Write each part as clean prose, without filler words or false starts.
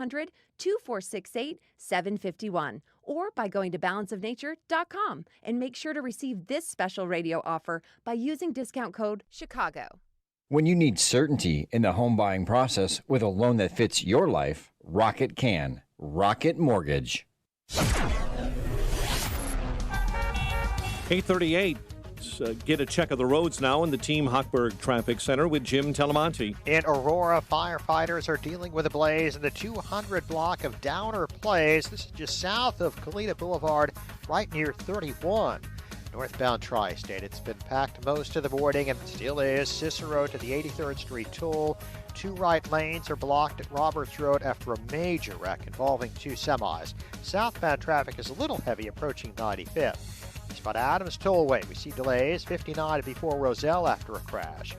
1-800-2468-751 or by going to balanceofnature.com, and make sure to receive this special radio offer by using discount code CHICAGO. When you need certainty in the home buying process with a loan that fits your life, Rocket can. Rocket Mortgage. 8:38. Let's get a check of the roads now in the Team Hochberg Traffic Center with Jim Telemonte. In Aurora, firefighters are dealing with a blaze in the 200 block of Downer Place. This is just south of Kalita Boulevard, right near 31. Northbound Tri-State, it's been packed most of the morning and still is. Cicero to the 83rd Street toll. Two right lanes are blocked at Roberts Road after a major wreck involving two semis. Southbound traffic is a little heavy approaching 95th. Eastbound Adams Tollway, we see delays 59 before Roselle after a crash.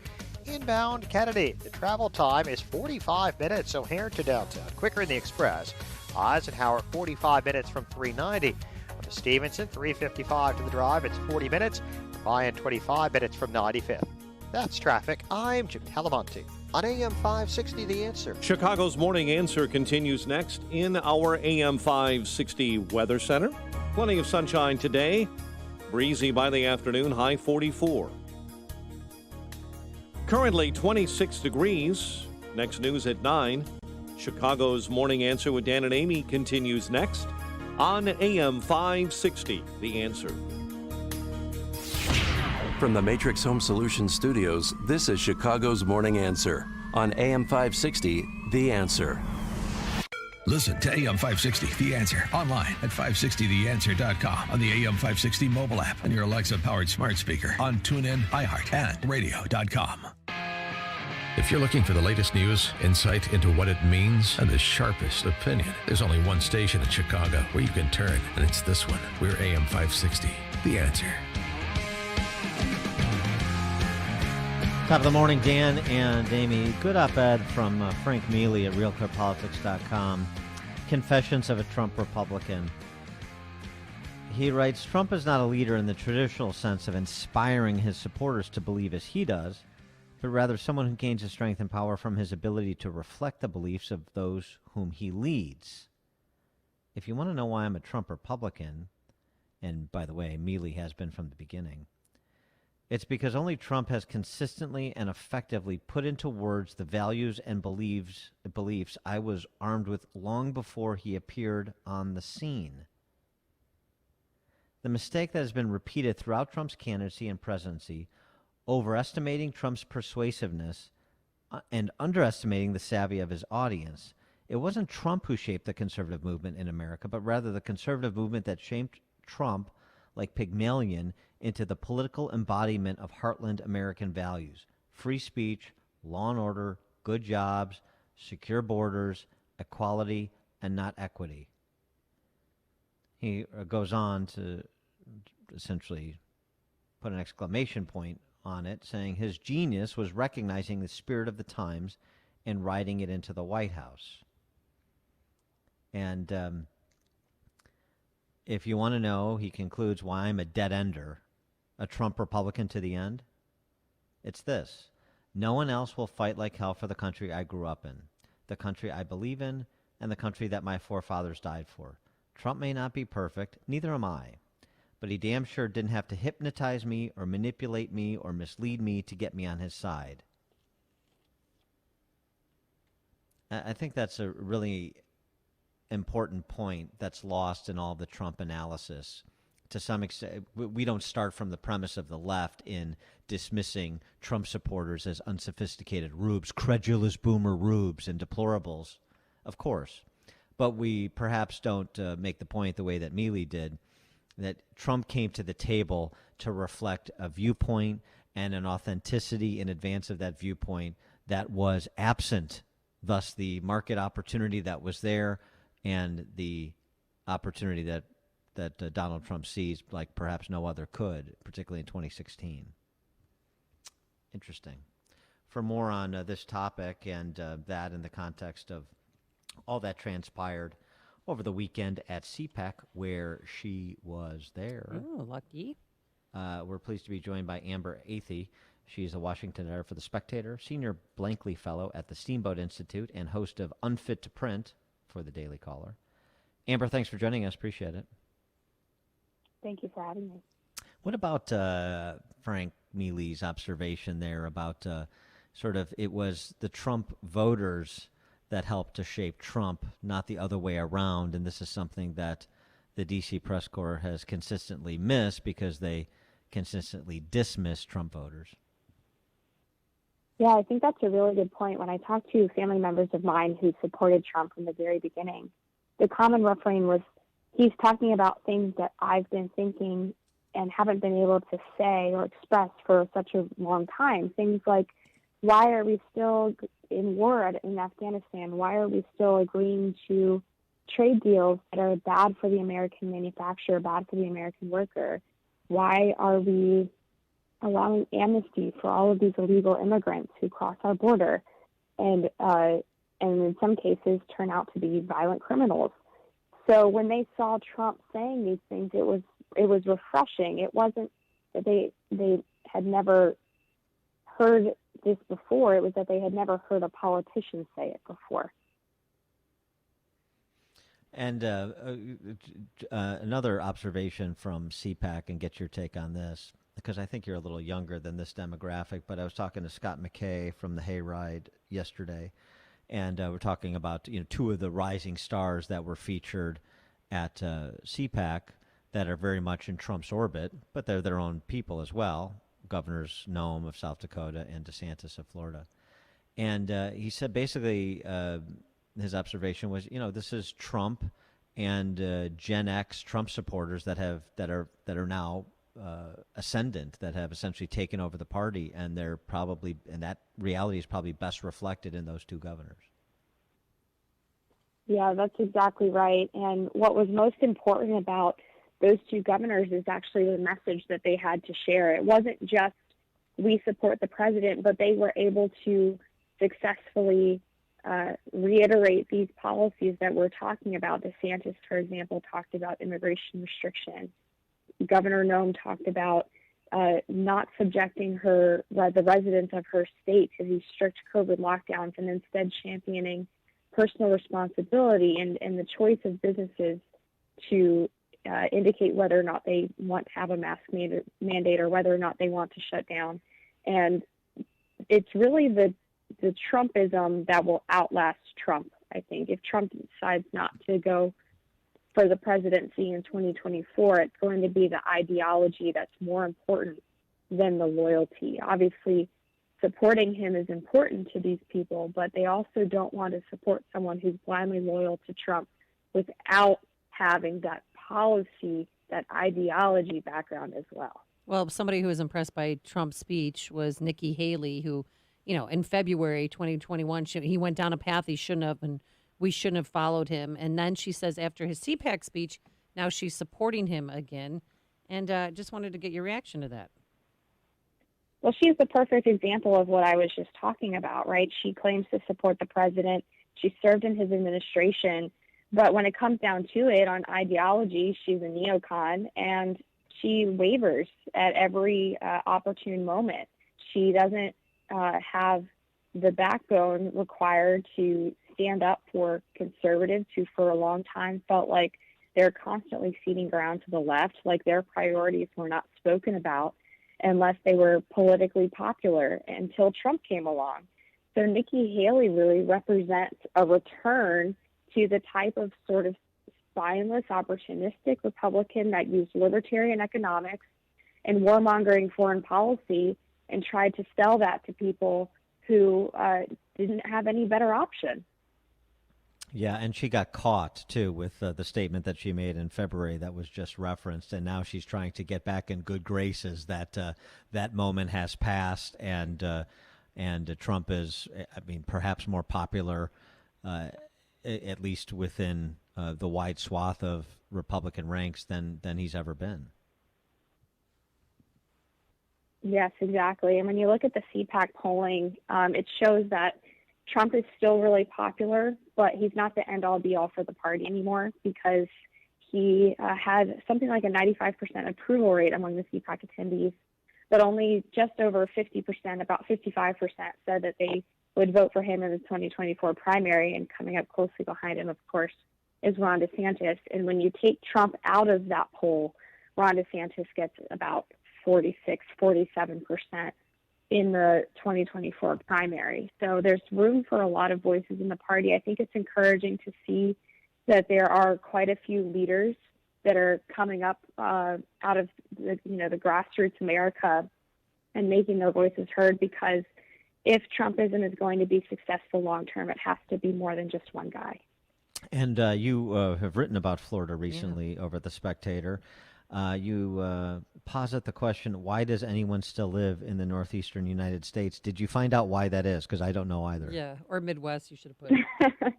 Inbound Kennedy, the travel time is 45 minutes O'Hare to downtown, quicker in the express. Eisenhower 45 minutes from 390. On to Stevenson, 355 to the drive, it's 40 minutes. Ryan 25 minutes from 95th. That's traffic. I'm Jim Telemonte on AM 560 The Answer. Chicago's Morning Answer continues next in our AM 560 Weather Center. Plenty of sunshine today. Breezy by the afternoon, high 44. Currently 26 degrees. Next news at 9. Chicago's Morning Answer with Dan and Amy continues next on AM 560, The Answer. From the Matrix Home Solutions studios, this is Chicago's Morning Answer on AM 560, The Answer. Listen to AM 560, The Answer, online at 560theanswer.com, on the AM 560 mobile app, and your Alexa-powered smart speaker, on TuneIn, iHeart, and radio.com. If you're looking for the latest news, insight into what it means, and the sharpest opinion, there's only one station in Chicago where you can turn, and it's this one. We're AM 560, The Answer. Top of the morning, Dan and Amy. Good op-ed from Frank Mealy at RealClearPolitics.com. Confessions of a Trump Republican. He writes, Trump is not a leader in the traditional sense of inspiring his supporters to believe as he does, but rather someone who gains his strength and power from his ability to reflect the beliefs of those whom he leads. If you want to know why I'm a Trump Republican, and by the way, Mealy has been from the beginning, it's because only Trump has consistently and effectively put into words the values and beliefs I was armed with long before he appeared on the scene. The mistake that has been repeated throughout Trump's candidacy and presidency, overestimating Trump's persuasiveness and underestimating the savvy of his audience. It wasn't Trump who shaped the conservative movement in America, but rather the conservative movement that shaped Trump like Pygmalion into the political embodiment of heartland American values: free speech, law and order, good jobs, secure borders, equality, and not equity. He goes on to essentially put an exclamation point on it, saying his genius was recognizing the spirit of the times and writing it into the White House. And if you want to know, he concludes, why I'm a dead-ender, a Trump Republican to the end, it's this: no one else will fight like hell for the country I grew up in, the country I believe in, and the country that my forefathers died for. Trump may not be perfect, neither am I, but he damn sure didn't have to hypnotize me or manipulate me or mislead me to get me on his side. I think that's a really important point that's lost in all the Trump analysis. To some extent, we don't start from the premise of the left in dismissing Trump supporters as unsophisticated rubes, credulous boomer rubes, and deplorables, of course. But we perhaps don't make the point the way that Mealy did, that Trump came to the table to reflect a viewpoint and an authenticity in advance of that viewpoint that was absent, thus the market opportunity that was there and the opportunity that Donald Trump sees like perhaps no other could, particularly in 2016. Interesting. For more on this topic and that in the context of all that transpired over the weekend at CPAC, where she was there. Oh, lucky. We're pleased to be joined by Amber Athey. She's a Washington editor for The Spectator, senior Blankley Fellow at the Steamboat Institute, and host of Unfit to Print, for the Daily Caller. Amber, thanks for joining us. Appreciate it. Thank you for having me. What about Frank Mealy's observation there about sort of it was the Trump voters that helped to shape Trump, not the other way around, and this is something that the D.C. press corps has consistently missed because they consistently dismiss Trump voters. Yeah, I think that's a really good point. When I talked to family members of mine who supported Trump from the very beginning, the common refrain was, he's talking about things that I've been thinking and haven't been able to say or express for such a long time. Things like, why are we still in war in Afghanistan? Why are we still agreeing to trade deals that are bad for the American manufacturer, bad for the American worker? Why are we allowing amnesty for all of these illegal immigrants who cross our border and in some cases turn out to be violent criminals? So when they saw Trump saying these things, it was refreshing. It wasn't that they had never heard this before. It was that they had never heard a politician say it before. And another observation from CPAC, and get your take on this, because I think you're a little younger than this demographic, but I was talking to Scott McKay from the Hayride yesterday, and we're talking about two of the rising stars that were featured at CPAC that are very much in Trump's orbit, but they're their own people as well, Governors Noem of South Dakota and DeSantis of Florida. And he said basically his observation was, this is Trump and Gen X Trump supporters that are now ascendant, that have essentially taken over the party, and that reality is probably best reflected in those two governors. Yeah, that's exactly right. And what was most important about those two governors is actually the message that they had to share. It wasn't just we support the president, but they were able to successfully reiterate these policies that we're talking about. DeSantis, for example, talked about immigration restriction. Governor Noem talked about not subjecting the residents of her state to these strict COVID lockdowns and instead championing personal responsibility and the choice of businesses to indicate whether or not they want to have a mask mandate or whether or not they want to shut down. And it's really the Trumpism that will outlast Trump, I think. If Trump decides not to go for the presidency in 2024, it's going to be the ideology that's more important than the loyalty. Obviously, supporting him is important to these people, but they also don't want to support someone who's blindly loyal to Trump without having that policy, that ideology background as well. Well, somebody who was impressed by Trump's speech was Nikki Haley, who, in February 2021, he went down a path he shouldn't have, and we shouldn't have followed him. And then she says after his CPAC speech, now she's supporting him again. And just wanted to get your reaction to that. Well, she's the perfect example of what I was just talking about, right? She claims to support the president. She served in his administration. But when it comes down to it on ideology, she's a neocon, and she wavers at every opportune moment. She doesn't have the backbone required to stand up for conservatives who for a long time felt like they're constantly ceding ground to the left, like their priorities were not spoken about unless they were politically popular until Trump came along. So Nikki Haley really represents a return to the type of sort of spineless, opportunistic Republican that used libertarian economics and warmongering foreign policy and tried to sell that to people who didn't have any better option. Yeah, and she got caught, too, with the statement that she made in February that was just referenced, and now she's trying to get back in good graces that that moment has passed, and Trump is, perhaps more popular, at least within the wide swath of Republican ranks than he's ever been. Yes, exactly. And when you look at the CPAC polling, it shows that Trump is still really popular, but he's not the end-all be-all for the party anymore because he had something like a 95% approval rate among the CPAC attendees, but only just over 50%, about 55%, said that they would vote for him in the 2024 primary. And coming up closely behind him, of course, is Ron DeSantis. And when you take Trump out of that poll, Ron DeSantis gets about 46, 47% in the 2024 primary. So there's room for a lot of voices in the party. I think it's encouraging to see that there are quite a few leaders that are coming up out of the grassroots America and making their voices heard, because if Trumpism is going to be successful long term, it has to be more than just one guy. And you have written about Florida recently over at the Spectator. You posit the question, why does anyone still live in the northeastern United States? Did you find out why that is? Because I don't know either. Yeah, or Midwest, you should have put it.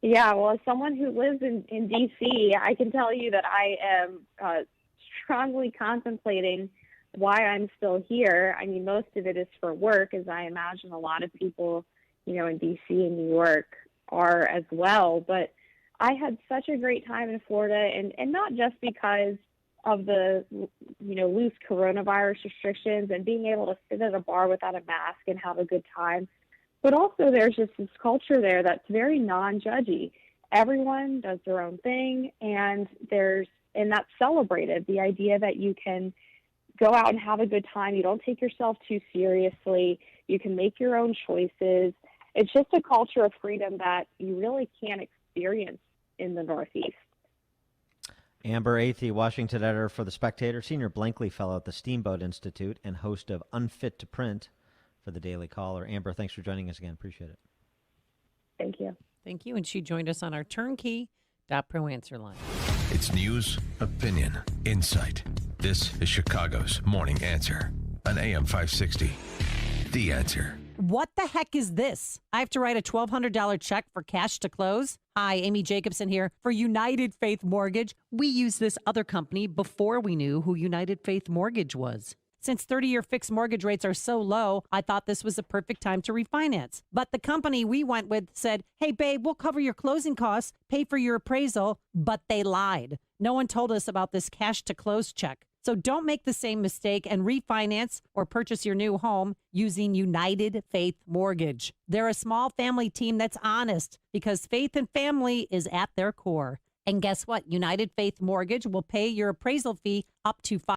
Yeah, well, as someone who lives in D.C., I can tell you that I am strongly contemplating why I'm still here. I mean, most of it is for work, as I imagine a lot of people, in D.C. and New York are as well. But I had such a great time in Florida, and not just because of the, loose coronavirus restrictions and being able to sit at a bar without a mask and have a good time, but also there's just this culture there that's very non-judgy. Everyone does their own thing, and that's celebrated. The idea that you can go out and have a good time. You don't take yourself too seriously. You can make your own choices. It's just a culture of freedom that you really can't experience in the Northeast. Amber Athey, Washington editor for The Spectator, senior Blankley fellow at the Steamboat Institute, and host of Unfit to Print for the Daily Caller. Amber, thanks for joining us again. Appreciate it. Thank you. Thank you. And she joined us on our turnkey.pro answer line. It's news, opinion, insight. This is Chicago's Morning Answer on AM 560. The Answer. What the heck is this? I have to write a $1,200 check for cash to close? Hi, Amy Jacobson here for United Faith Mortgage. We used this other company before we knew who United Faith Mortgage was. Since 30-year fixed mortgage rates are so low, I thought this was the perfect time to refinance. But the company we went with said, hey, babe, we'll cover your closing costs, pay for your appraisal, but they lied. No one told us about this cash to close check. So don't make the same mistake and refinance or purchase your new home using United Faith Mortgage. They're a small family team that's honest because faith and family is at their core. And guess what? United Faith Mortgage will pay your appraisal fee up to